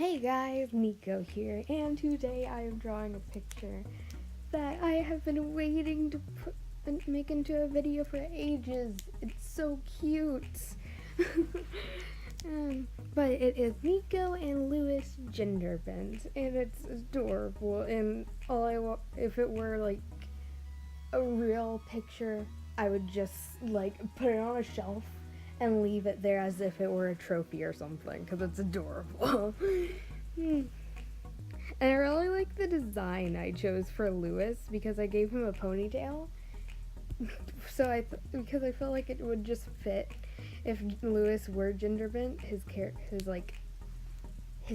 Hey guys, Neko here, and today I am drawing a picture that I have been waiting to make into a video for ages. It's so cute. But it is Neko and Lewis Gender Bent, and it's adorable. And if it were like a real picture, I would just like put it on a shelf and leave it there as if it were a trophy or something, because it's adorable. And I really like the design I chose for Lewis because I gave him a ponytail. Because I felt like it would just fit if Lewis were gender bent, his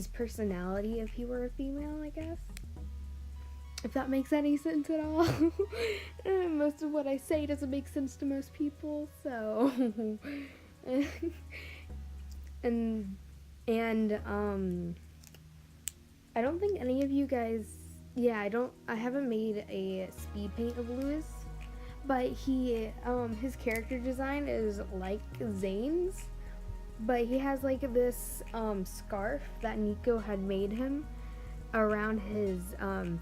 personality if he were a female, I guess. If that makes any sense at all. Most of what I say doesn't make sense to most people, so and I don't think any of you guys, I haven't made a speed paint of Lewis, but his character design is like Zane's, but he has like this scarf that Neko had made him around his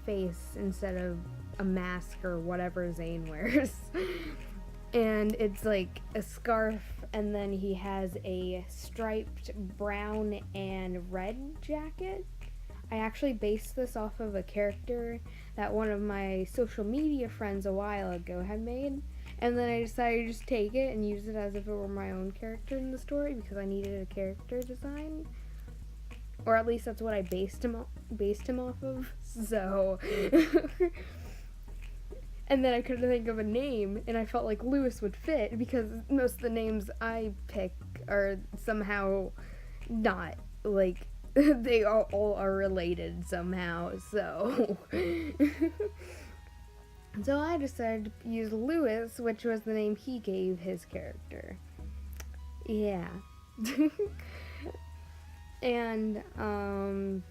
face instead of a mask or whatever Zane wears. And it's like a scarf, and then he has a striped brown and red jacket. I actually based this off of a character that one of my social media friends a while ago had made, and then I decided to just take it and use it as if it were my own character in the story because I needed a character design. Or at least that's what I based him off of. So and then I couldn't think of a name, and I felt like Lewis would fit because most of the names I pick are somehow not like they all are related somehow. So so I decided to use Lewis, which was the name he gave his character. Yeah. And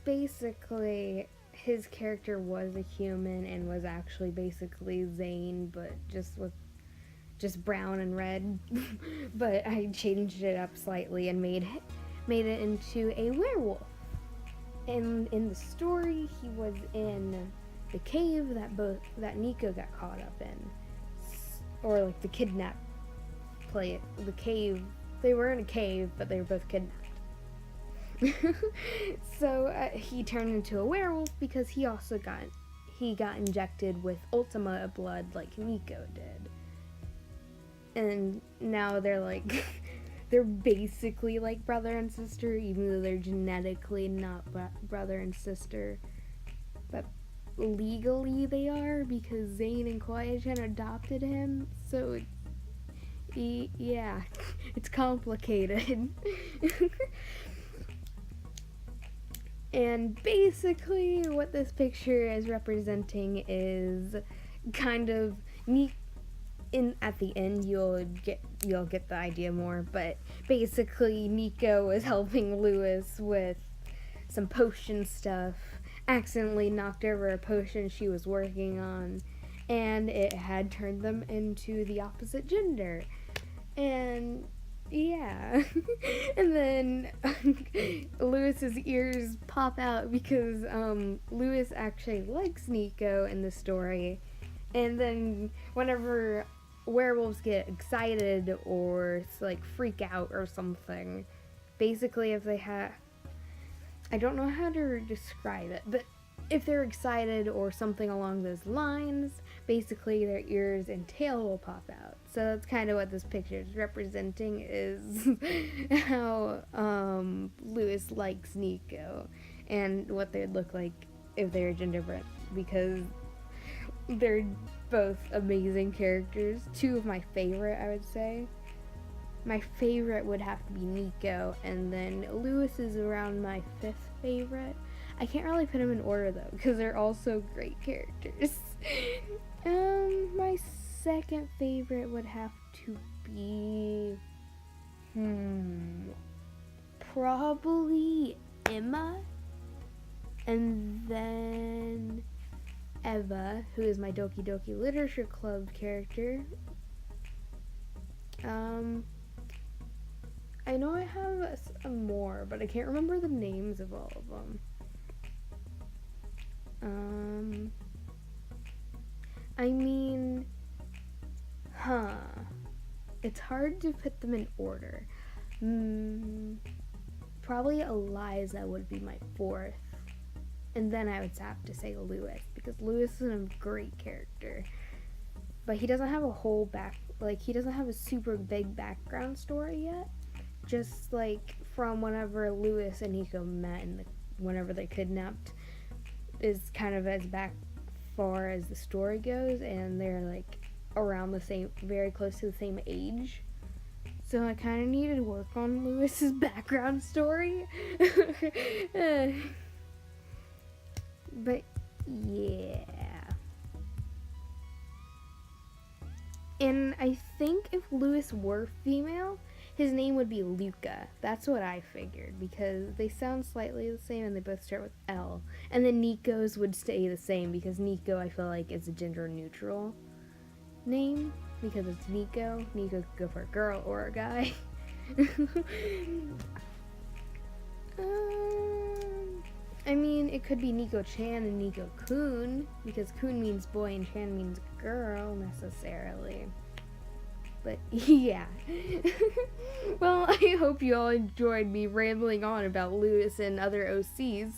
basically his character was a human and was actually basically Zane, but just brown and red. But I changed it up slightly and made it into a werewolf. And in the story, he was in the cave that Neko got caught up in, or like the cave. They were in a cave, but they were both kidnapped. So he turned into a werewolf because he got injected with Ultima blood like Neko did, and now they're basically like brother and sister, even though they're genetically not brother and sister, but legally they are because Zane and Koya-chan adopted him. So yeah, it's complicated. And basically what this picture is representing is kind of at the end you'll get the idea more, but basically Neko is helping Lewis with some potion stuff, accidentally knocked over a potion she was working on, and it had turned them into the opposite gender. And yeah. And then Lewis's ears pop out because Lewis actually likes Neko in the story. And then whenever werewolves get excited or like freak out or something, basically if they I don't know how to describe it, but if they're excited or something along those lines, basically their ears and tail will pop out. So that's kind of what this picture is representing, is how Lewis likes Neko and what they'd look like if they were gender bent, because they're both amazing characters. Two of my favorite, I would say. My favorite would have to be Neko, and then Lewis is around my fifth favorite. I can't really put them in order though, because they're all so great characters. My second favorite would have to be probably Emma, and then Eva, who is my Doki Doki Literature Club character. I know I have more, more, but I can't remember the names of all of them. I mean, it's hard to put them in order. Probably Eliza would be my fourth. And then I would have to say Lewis, because Lewis is a great character. But he doesn't have a whole he doesn't have a super big background story yet. Just like from whenever Lewis and Neko met and whenever they kidnapped is kind of as back far as the story goes, and they're like around the same, very close to the same age. So I kind of needed to work on Lewis's background story. But yeah. And I think if Lewis were female, his name would be Luca. That's what I figured, because they sound slightly the same and they both start with L. And then Nico's would stay the same, because Neko, I feel like, is a gender neutral name, because it's Neko. Neko could go for a girl or a guy. I mean, it could be Neko-chan and Neko-kun, because kun means boy and chan means girl, necessarily. But, yeah. Well, I hope you all enjoyed me rambling on about Lewis and other OCs,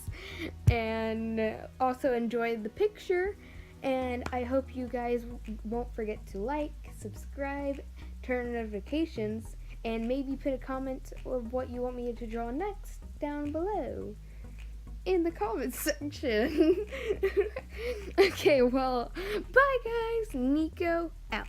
and also enjoyed the picture, and I hope you guys won't forget to like, subscribe, turn on notifications, and maybe put a comment of what you want me to draw next down below in the comments section. Okay, well, bye guys. Neko out.